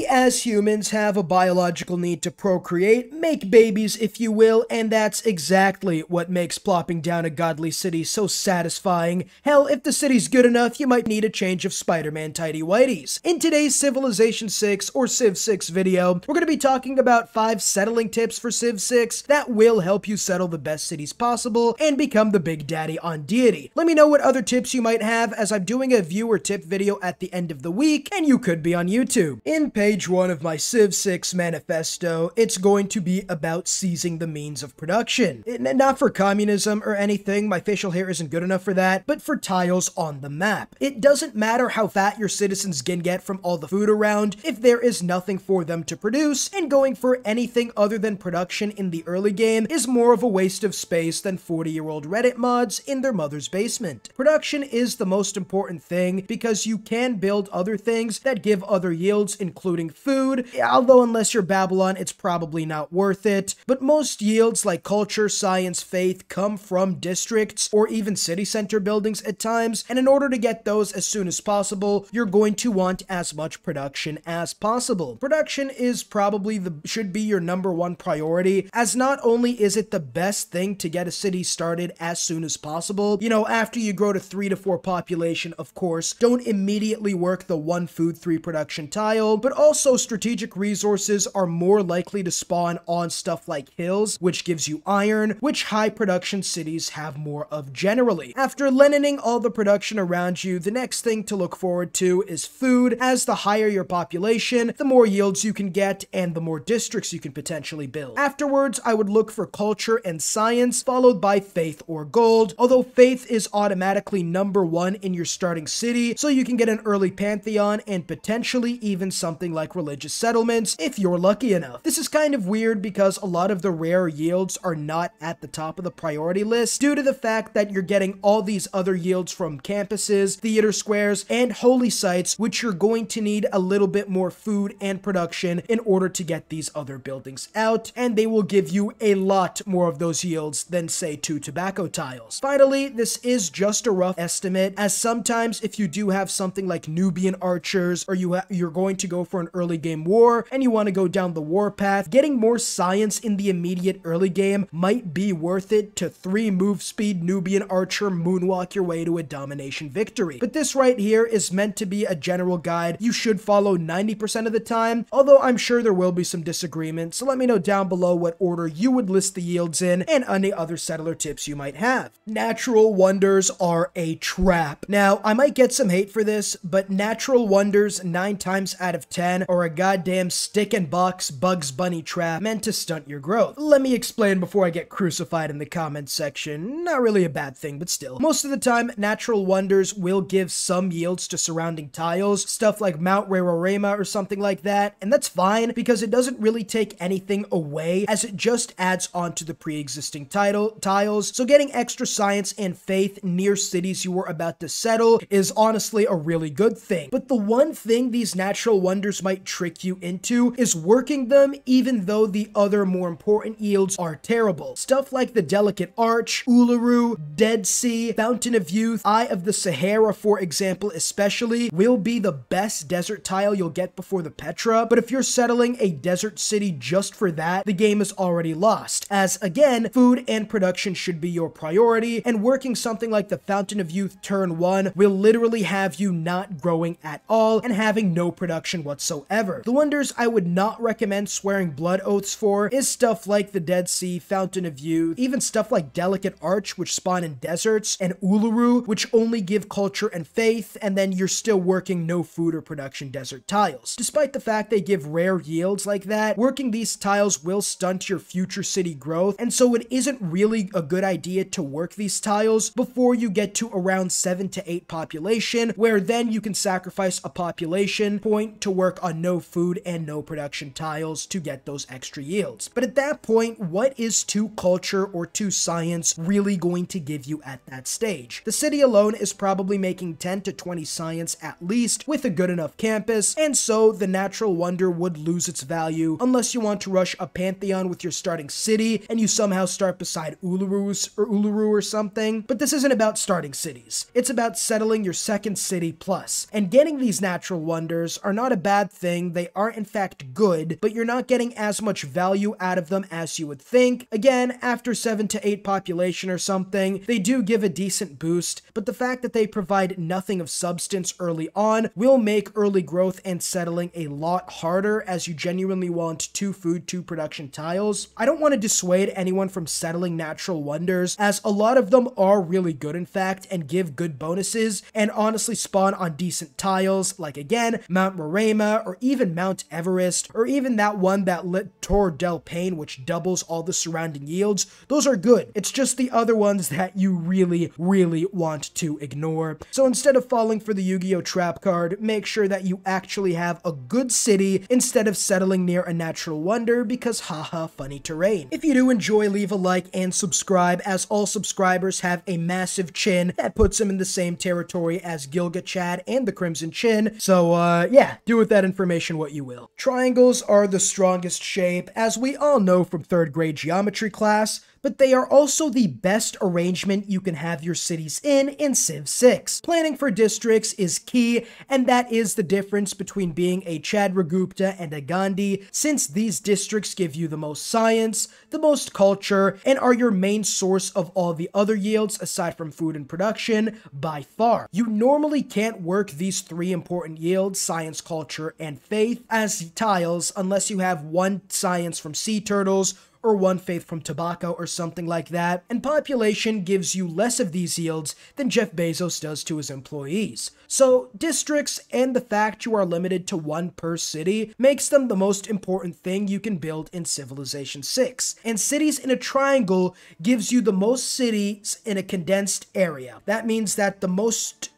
We as humans have a biological need to procreate, make babies if you will, and that's exactly what makes plopping down a godly city so satisfying. Hell, if the city's good enough, you might need a change of Spider-Man tighty whities. In today's Civilization 6 or Civ 6 video, we're going to be talking about 5 settling tips for Civ 6 that will help you settle the best cities possible and become the big daddy on deity. Let me know what other tips you might have, as I'm doing a viewer tip video at the end of the week, and you could be on YouTube. In page 1 of my Civ 6 manifesto, it's going to be about seizing the means of production. Not for communism or anything, my facial hair isn't good enough for that, but for tiles on the map. It doesn't matter how fat your citizens can get from all the food around if there is nothing for them to produce, and going for anything other than production in the early game is more of a waste of space than 40-year-old Reddit mods in their mother's basement. Production is the most important thing because you can build other things that give other yields, including food, although unless you're Babylon, it's probably not worth it. But most yields like culture, science, faith come from districts or even city center buildings at times, and in order to get those as soon as possible, you're going to want as much production as possible. Production is probably should be your #1 priority, as not only is it the best thing to get a city started as soon as possible, you know, after you grow to 3 to 4 population, of course, don't immediately work the 1 food 3 production tile, but also strategic resources are more likely to spawn on stuff like hills, which gives you iron, which high production cities have more of generally. After lenining all the production around you, the next thing to look forward to is food, as the higher your population, the more yields you can get and the more districts you can potentially build. Afterwards, I would look for culture and science, followed by faith or gold, although faith is automatically #1 in your starting city, so you can get an early pantheon and potentially even something like religious settlements if you're lucky enough. This is kind of weird because a lot of the rare yields are not at the top of the priority list due to the fact that you're getting all these other yields from campuses, theater squares, and holy sites, which you're going to need a little bit more food and production in order to get these other buildings out, and they will give you a lot more of those yields than, say, 2 tobacco tiles. Finally, this is just a rough estimate, as sometimes if you do have something like Nubian archers, or you're going to go for an early game war and you want to go down the war path, getting more science in the immediate early game might be worth it to 3 move speed Nubian archer moonwalk your way to a domination victory. But this right here is meant to be a general guide you should follow 90% of the time, although I'm sure there will be some disagreement, so let me know down below what order you would list the yields in and any other settler tips you might have. Natural wonders are a trap. Now, I might get some hate for this, but natural wonders 9 times out of 10 are a goddamn stick and box Bugs Bunny trap meant to stunt your growth. Let me explain before I get crucified in the comments section. Not really a bad thing, but still. Most of the time, natural wonders will give some yields to surrounding tiles, stuff like Mount Rarorema or something like that, and that's fine because it doesn't really take anything away, as it just adds on to the pre-existing tiles, so getting extra science and faith near cities you were about to settle is honestly a really good thing. But the one thing these natural wonders might trick you into is working them even though the other more important yields are terrible. Stuff like the Delicate Arch, Uluru, Dead Sea, Fountain of Youth, Eye of the Sahara, for example, especially, will be the best desert tile you'll get before the Petra, but if you're settling a desert city just for that, the game is already lost, as again, food and production should be your priority, and working something like the Fountain of Youth turn 1 will literally have you not growing at all and having no production whatsoever. The wonders I would not recommend swearing blood oaths for is stuff like the Dead Sea, Fountain of Youth, even stuff like Delicate Arch, which spawn in deserts, and Uluru, which only give culture and faith, and then you're still working no food or production desert tiles. Despite the fact they give rare yields like that, working these tiles will stunt your future city growth, and so it isn't really a good idea to work these tiles before you get to around 7 to 8 population, where then you can sacrifice a population point to work on no food and no production tiles to get those extra yields. But at that point, what is 2 culture or 2 science really going to give you at that stage? The city alone is probably making 10 to 20 science at least with a good enough campus, and so the natural wonder would lose its value unless you want to rush a pantheon with your starting city and you somehow start beside Uluru or something. But this isn't about starting cities. It's about settling your second city plus, and getting these natural wonders are not a bad thing. They are in fact good, but you're not getting as much value out of them as you would think. Again, after 7 to 8 population or something, they do give a decent boost, but the fact that they provide nothing of substance early on will make early growth and settling a lot harder, as you genuinely want 2 food, 2 production tiles. I don't want to dissuade anyone from settling natural wonders, as a lot of them are really good in fact and give good bonuses and honestly spawn on decent tiles, like again, Mount Roraima or even Mount Everest, or even that one that lit Torre del Paine, which doubles all the surrounding yields. Those are good. It's just the other ones that you really want to ignore. So instead of falling for the Yu-Gi-Oh! Trap card, make sure that you actually have a good city instead of settling near a natural wonder, because haha, funny terrain. If you do enjoy, leave a like and subscribe, as all subscribers have a massive chin that puts them in the same territory as Gilga Chad and the Crimson Chin. So yeah, do with that information what you will. Triangles are the strongest shape, as we all know from 3rd grade geometry class, but they are also the best arrangement you can have your cities in Civ 6. Planning for districts is key, and that is the difference between being a Chandragupta and a Gandhi, since these districts give you the most science, the most culture, and are your main source of all the other yields aside from food and production by far. You normally can't work these 3 important yields, science, culture, and faith, as tiles unless you have 1 science from sea turtles, or 1 faith from tobacco or something like that, and population gives you less of these yields than Jeff Bezos does to his employees. So districts and the fact you are limited to 1 per city makes them the most important thing you can build in Civilization 6. And cities in a triangle gives you the most cities in a condensed area. That means that the most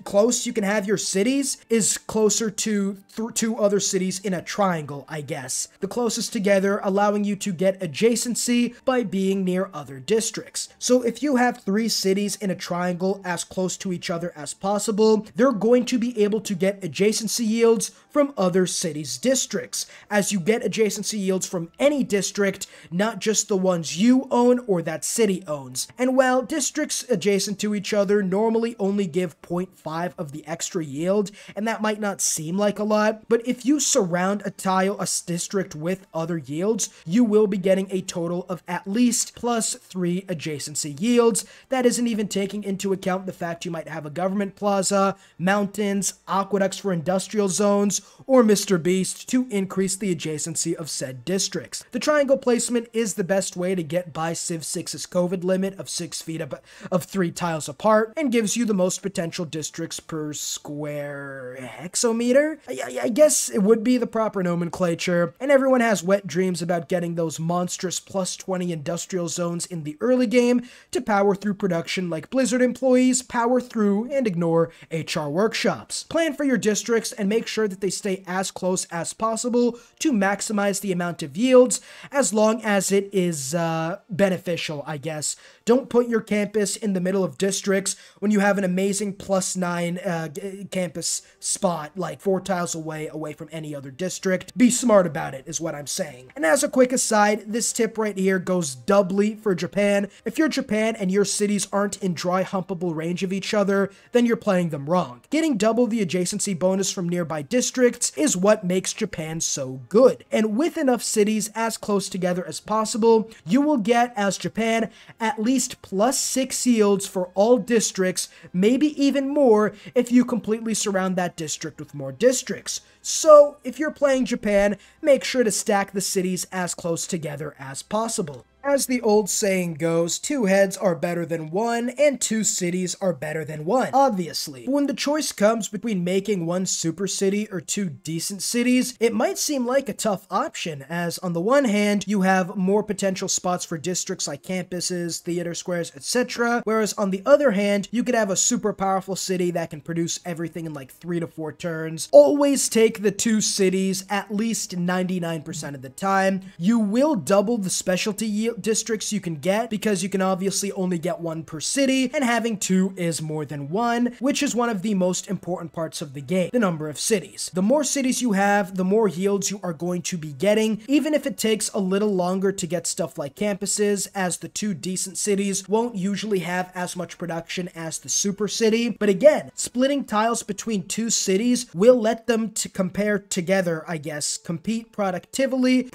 close you can have your cities is closer to 2 other cities in a triangle, I guess. The closest together, allowing you to get adjacency by being near other districts. So if you have 3 cities in a triangle as close to each other as possible, they're going to be able to get adjacency yields from other cities' districts, as you get adjacency yields from any district, not just the ones you own or that city owns. And while districts adjacent to each other normally only give 0.5 of the extra yield, and that might not seem like a lot, but if you surround a district with other yields, you will be getting a total of at least +3 adjacency yields. That isn't even taking into account the fact you might have a government plaza, mountains, aqueducts for industrial zones, or Mr. Beast to increase the adjacency of said districts. The triangle placement is the best way to get by Civ 6's COVID limit of 6 feet of 3 tiles apart, and gives you the most potential districts per square hexometer? I guess it would be the proper nomenclature, and everyone has wet dreams about getting those monstrous +20 industrial zones in the early game to power through production like Blizzard employees power through and ignore HR workshops. Plan for your districts and make sure that they stay as close as possible to maximize the amount of yields, as long as it is beneficial, I guess. Don't put your campus in the middle of districts when you have an amazing +9 campus spot, like 4 tiles away from any other district. Be smart about it, is what I'm saying. And as a quick aside, this tip right here goes doubly for Japan. If you're Japan and your cities aren't in dry humpable range of each other, then you're playing them wrong. Getting double the adjacency bonus from nearby districts is what makes Japan so good. And with enough cities as close together as possible, you will get, as Japan, at least +6 yields for all districts, maybe even more if you completely surround that district with more districts. So, if you're playing Japan, make sure to stack the cities as close together as possible. As the old saying goes, 2 heads are better than 1, and 2 cities are better than 1, obviously. But when the choice comes between making 1 super city or 2 decent cities, it might seem like a tough option, as on the one hand, you have more potential spots for districts like campuses, theater squares, etc., whereas on the other hand, you could have a super powerful city that can produce everything in like 3 to 4 turns. Always take the 2 cities at least 99% of the time. You will double the specialty yield, districts you can get, because you can obviously only get one per city, and having two is more than one, which is one of the most important parts of the game, the number of cities. The more cities you have, the more yields you are going to be getting, even if it takes a little longer to get stuff like campuses, as the two decent cities won't usually have as much production as the super city. But again, splitting tiles between two cities will let them to compare together, I guess, compete productively,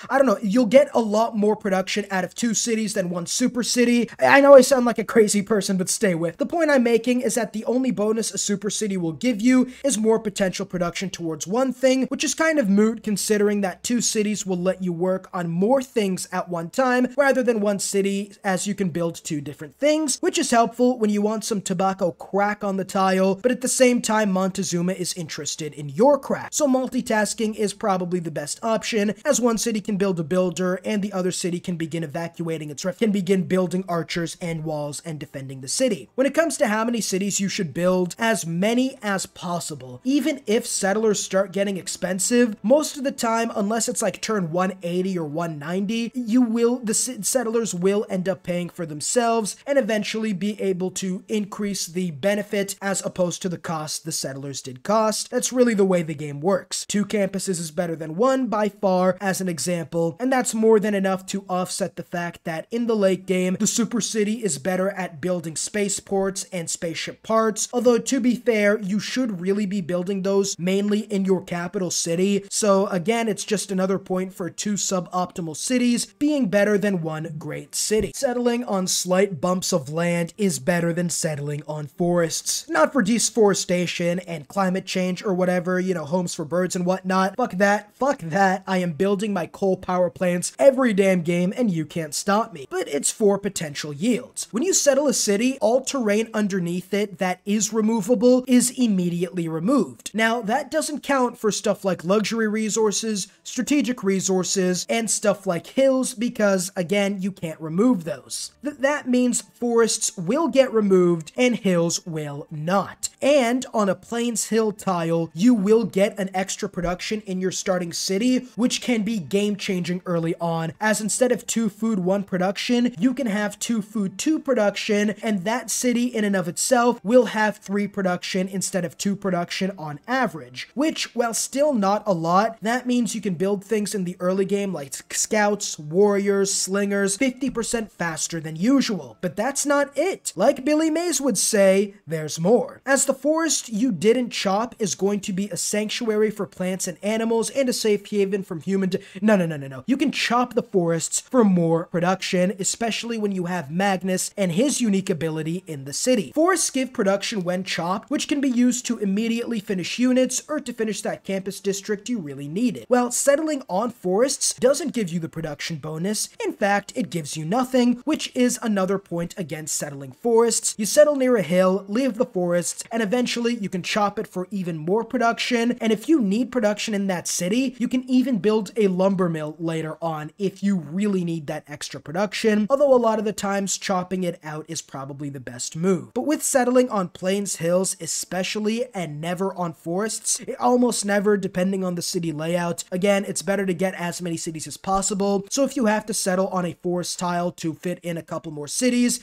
I don't know, you'll get a lot more production out of two cities than one super city. I know I sound like a crazy person, but stay with. The point I'm making is that the only bonus a super city will give you is more potential production towards one thing, which is kind of moot considering that two cities will let you work on more things at one time rather than one city, as you can build two different things, which is helpful when you want some tobacco crack on the tile, but at the same time Montezuma is interested in your crack. So multitasking is probably the best option, as one city can build a builder and the other city can begin evacuating its can begin building archers and walls and defending the city. When it comes to how many cities you should build, as many as possible. Even if settlers start getting expensive, most of the time, unless it's like turn 180 or 190, the settlers will end up paying for themselves and eventually be able to increase the benefit as opposed to the cost the settlers did cost. That's really the way the game works. Two campuses is better than one by far, as an example, and that's more than enough to offset the fact that in the late game, the super city is better at building spaceports and spaceship parts, although to be fair, you should really be building those mainly in your capital city. So again, it's just another point for two suboptimal cities being better than one great city. Settling on slight bumps of land is better than settling on forests. Not for deforestation and climate change or whatever, you know, homes for birds and whatnot. Fuck that. Fuck that. I am building my coal power plants every damn game and you can't stop me. But it's for potential yields. When you settle a city, all terrain underneath it that is removable is immediately removed. Now, that doesn't count for stuff like luxury resources, strategic resources, and stuff like hills because, again, you can't remove those. That means forests will get removed and hills will not. And on a plains hill tile, you will get an extra production in your starting city, which can be game-changing early on, as instead of 2 food 1 production, you can have 2 food 2 production, and that city in and of itself will have 3 production instead of 2 production on average, which, while still not a lot, that means you can build things in the early game like scouts, warriors, slingers 50% faster than usual. But that's not it. Like Billy Mays would say, there's more. As the forest you didn't chop is going to be a sanctuary for plants and animals and a safe haven from human No. You can chop the forests for more production, especially when you have Magnus and his unique ability in the city. Forests give production when chopped, which can be used to immediately finish units or to finish that campus district you really needed. Well, settling on forests doesn't give you the production bonus. In fact, it gives you nothing, which is another point against settling forests. You settle near a hill, leave the forests, and eventually you can chop it for even more production. And if you need production in that city, you can even build a lumber mill later on if you really need that extra production, although a lot of the times chopping it out is probably the best move. But with settling on plains hills especially, and never on forests, almost never depending on the city layout, again, it's better to get as many cities as possible. So if you have to settle on a forest tile to fit in a couple more cities,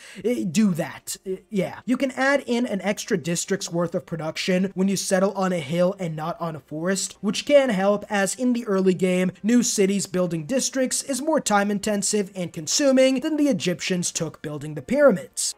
do that. Yeah. You can add in an extra district's worth of production when you settle on a hill and not on a forest, which can help, as in the early game, new cities building districts is more time intensive and consuming than the Egyptians took building the pyramids.